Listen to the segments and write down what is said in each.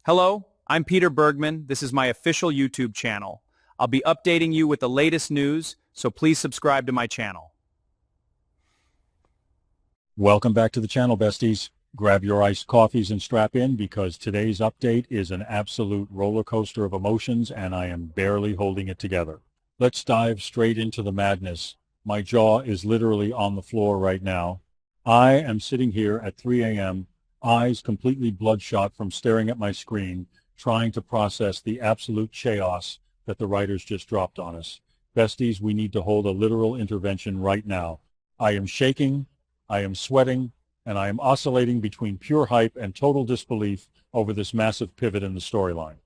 Hello, I'm Peter Bergman. This is my official YouTube channel. I'll be updating you with the latest news, so please subscribe to my channel. Welcome back to the channel, besties. Grab your iced coffees and strap in because today's update is an absolute roller coaster of emotions and I am barely holding it together. Let's dive straight into the madness. My jaw is literally on the floor right now. I am sitting here at 3 a.m., eyes completely bloodshot from staring at my screen, trying to process the absolute chaos that the writers just dropped on us. Besties, we need to hold a literal intervention right now. I am shaking, I am sweating, and I am oscillating between pure hype and total disbelief over this massive pivot in the storyline.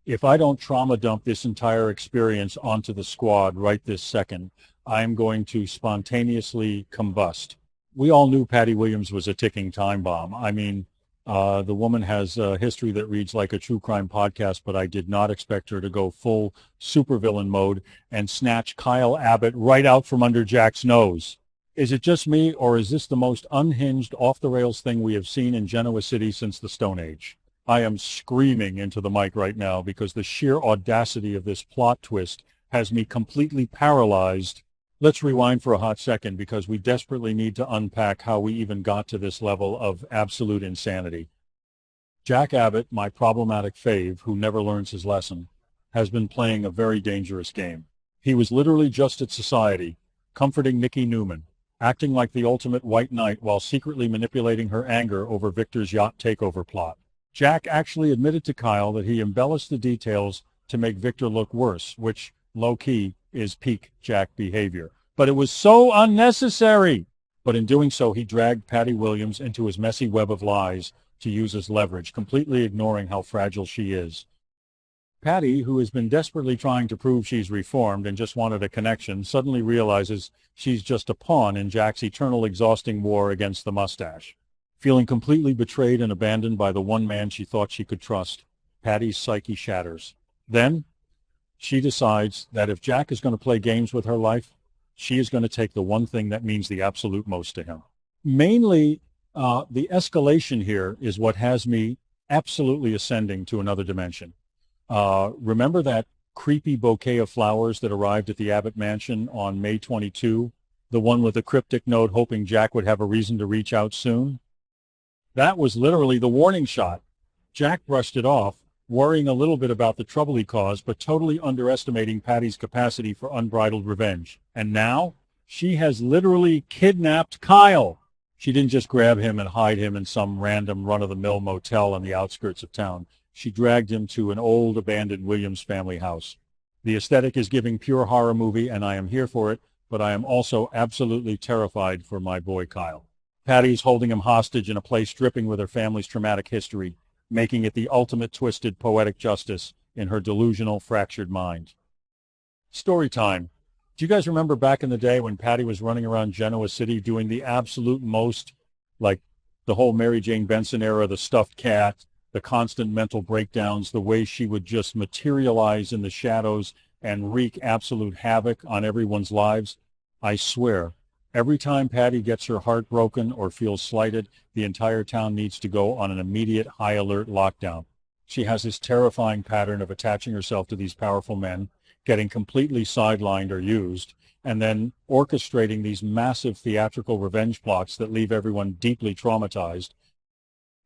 If I don't trauma dump this entire experience onto the squad right this second, I am going to spontaneously combust. We all knew Patty Williams was a ticking time bomb. I mean, the woman has a history that reads like a true crime podcast, but I did not expect her to go full supervillain mode and snatch Kyle Abbott right out from under Jack's nose. Is it just me, or is this the most unhinged, off-the-rails thing we have seen in Genoa City since the Stone Age? I am screaming into the mic right now because the sheer audacity of this plot twist has me completely paralyzed. Let's rewind for a hot second because we desperately need to unpack how we even got to this level of absolute insanity. Jack Abbott, my problematic fave who never learns his lesson, has been playing a very dangerous game. He was literally just at society, comforting Nikki Newman, acting like the ultimate white knight while secretly manipulating her anger over Victor's yacht takeover plot. Jack actually admitted to Kyle that he embellished the details to make Victor look worse, which, low-key, is peak Jack behavior. But it was so unnecessary! But in doing so, he dragged Patty Williams into his messy web of lies to use as leverage, completely ignoring how fragile she is. Patty, who has been desperately trying to prove she's reformed and just wanted a connection, suddenly realizes she's just a pawn in Jack's eternal exhausting war against the mustache. Feeling completely betrayed and abandoned by the one man she thought she could trust, Patty's psyche shatters. Then, she decides that if Jack is going to play games with her life, she is going to take the one thing that means the absolute most to him. Mainly, the escalation here is what has me absolutely ascending to another dimension. Remember that creepy bouquet of flowers that arrived at the Abbott mansion on May 22, the one with a cryptic note hoping Jack would have a reason to reach out soon? That was literally the warning shot. Jack brushed it off, worrying a little bit about the trouble he caused, but totally underestimating Patty's capacity for unbridled revenge. And now, she has literally kidnapped Kyle. She didn't just grab him and hide him in some random run-of-the-mill motel on the outskirts of town. She dragged him to an old, abandoned Williams family house. The aesthetic is giving pure horror movie, and I am here for it, but I am also absolutely terrified for my boy Kyle. Patty's holding him hostage in a place dripping with her family's traumatic history, making it the ultimate twisted poetic justice in her delusional, fractured mind. Story time. Do you guys remember back in the day when Patty was running around Genoa City doing the absolute most, like the whole Mary Jane Benson era, the stuffed cat, the constant mental breakdowns, the way she would just materialize in the shadows and wreak absolute havoc on everyone's lives? I swear, every time Patty gets her heart broken or feels slighted, the entire town needs to go on an immediate high-alert lockdown. She has this terrifying pattern of attaching herself to these powerful men, getting completely sidelined or used, and then orchestrating these massive theatrical revenge plots that leave everyone deeply traumatized.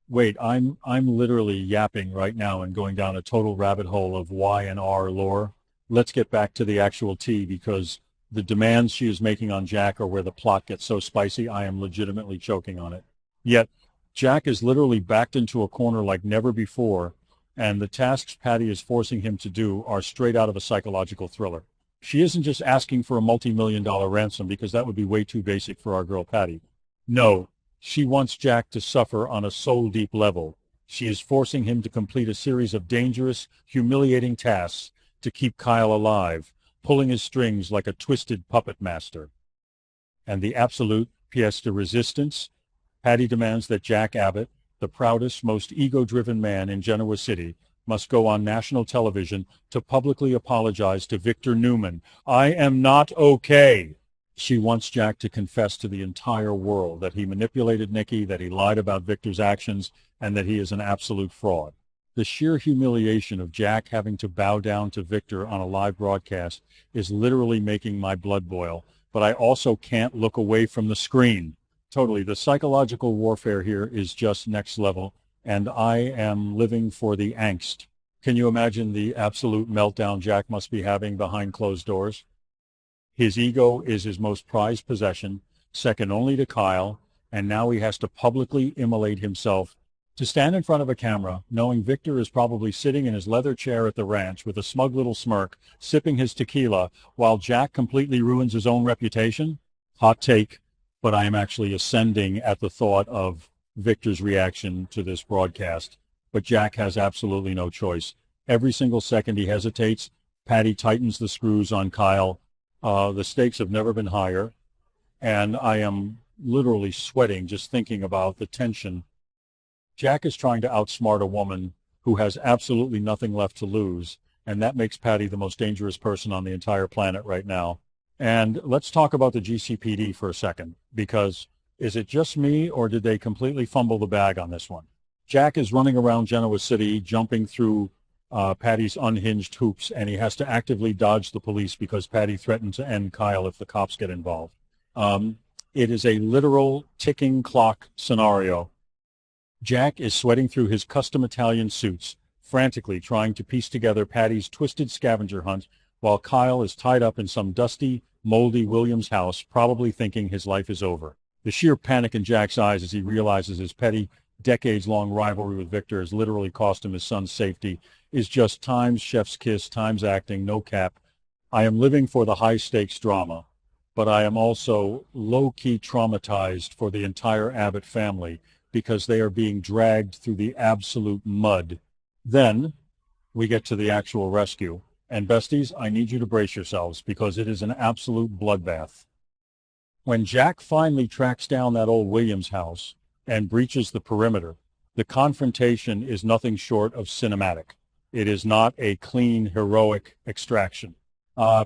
Wait, I'm literally yapping right now and going down a total rabbit hole of Y and R lore. Let's get back to the actual tea because the demands she is making on Jack are where the plot gets so spicy I am legitimately choking on it. Yet, Jack is literally backed into a corner like never before, and the tasks Patty is forcing him to do are straight out of a psychological thriller. She isn't just asking for a multi-million-dollar ransom because that would be way too basic for our girl Patty. No, she wants Jack to suffer on a soul-deep level. She is forcing him to complete a series of dangerous, humiliating tasks to keep Kyle alive, pulling his strings like a twisted puppet master. And the absolute pièce de resistance? Patty demands that Jack Abbott, the proudest, most ego-driven man in Genoa City, must go on national television to publicly apologize to Victor Newman. I am not okay. She wants Jack to confess to the entire world that he manipulated Nikki, that he lied about Victor's actions, and that he is an absolute fraud. The sheer humiliation of Jack having to bow down to Victor on a live broadcast is literally making my blood boil, but I also can't look away from the screen. Totally, the psychological warfare here is just next level, and I am living for the angst. Can you imagine the absolute meltdown Jack must be having behind closed doors? His ego is his most prized possession, second only to Kyle, and now he has to publicly immolate himself to stand in front of a camera, knowing Victor is probably sitting in his leather chair at the ranch with a smug little smirk, sipping his tequila, while Jack completely ruins his own reputation? Hot take, but I am actually ascending at the thought of Victor's reaction to this broadcast. But Jack has absolutely no choice. Every single second he hesitates, Patty tightens the screws on Kyle. The stakes have never been higher, and I am literally sweating just thinking about the tension. Jack is trying to outsmart a woman who has absolutely nothing left to lose, and that makes Patty the most dangerous person on the entire planet right now. And let's talk about the GCPD for a second, because is it just me, or did they completely fumble the bag on this one? Jack is running around Genoa City, jumping through Patty's unhinged hoops, and he has to actively dodge the police because Patty threatened to end Kyle if the cops get involved. It is a literal ticking clock scenario. Jack is sweating through his custom Italian suits, frantically trying to piece together Patty's twisted scavenger hunt, while Kyle is tied up in some dusty, moldy Williams house, probably thinking his life is over. The sheer panic in Jack's eyes as he realizes his petty, decades-long rivalry with Victor has literally cost him his son's safety is just times chef's kiss, times acting, no cap. I am living for the high-stakes drama, but I am also low-key traumatized for the entire Abbott family, because they are being dragged through the absolute mud. Then we get to the actual rescue. And besties, I need you to brace yourselves because it is an absolute bloodbath. When Jack finally tracks down that old Williams house and breaches the perimeter, the confrontation is nothing short of cinematic. It is not a clean, heroic extraction.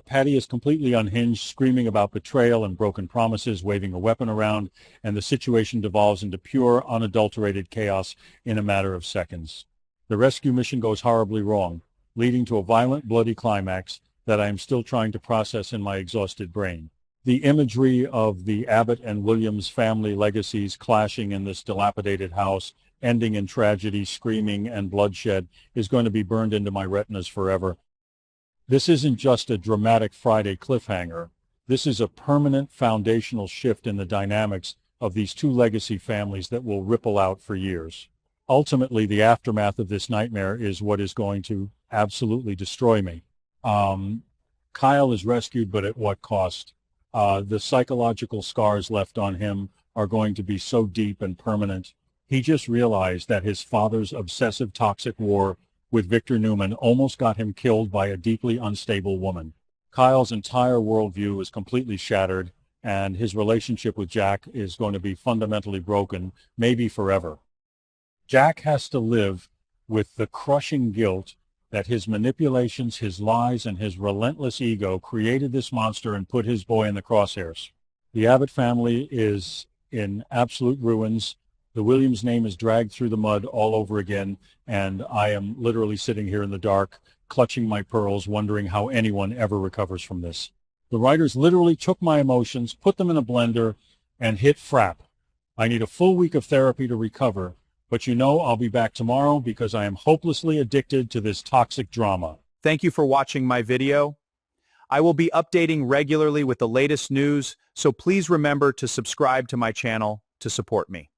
Patty is completely unhinged, screaming about betrayal and broken promises, waving a weapon around, and the situation devolves into pure, unadulterated chaos in a matter of seconds. The rescue mission goes horribly wrong, leading to a violent, bloody climax that I am still trying to process in my exhausted brain. The imagery of the Abbott and Williams family legacies clashing in this dilapidated house, ending in tragedy, screaming, and bloodshed, is going to be burned into my retinas forever. This isn't just a dramatic Friday cliffhanger. This is a permanent foundational shift in the dynamics of these two legacy families that will ripple out for years. Ultimately, the aftermath of this nightmare is what is going to absolutely destroy me. Kyle is rescued, but at what cost? The psychological scars left on him are going to be so deep and permanent. He just realized that his father's obsessive toxic war with Victor Newman almost got him killed by a deeply unstable woman. Kyle's entire worldview is completely shattered, and his relationship with Jack is going to be fundamentally broken, maybe forever. Jack has to live with the crushing guilt that his manipulations, his lies, and his relentless ego created this monster and put his boy in the crosshairs. The Abbott family is in absolute ruins. The Williams name is dragged through the mud all over again, and I am literally sitting here in the dark, clutching my pearls, wondering how anyone ever recovers from this. The writers literally took my emotions, put them in a blender, and hit frap. I need a full week of therapy to recover, but you know I'll be back tomorrow because I am hopelessly addicted to this toxic drama. Thank you for watching my video. I will be updating regularly with the latest news, so please remember to subscribe to my channel to support me.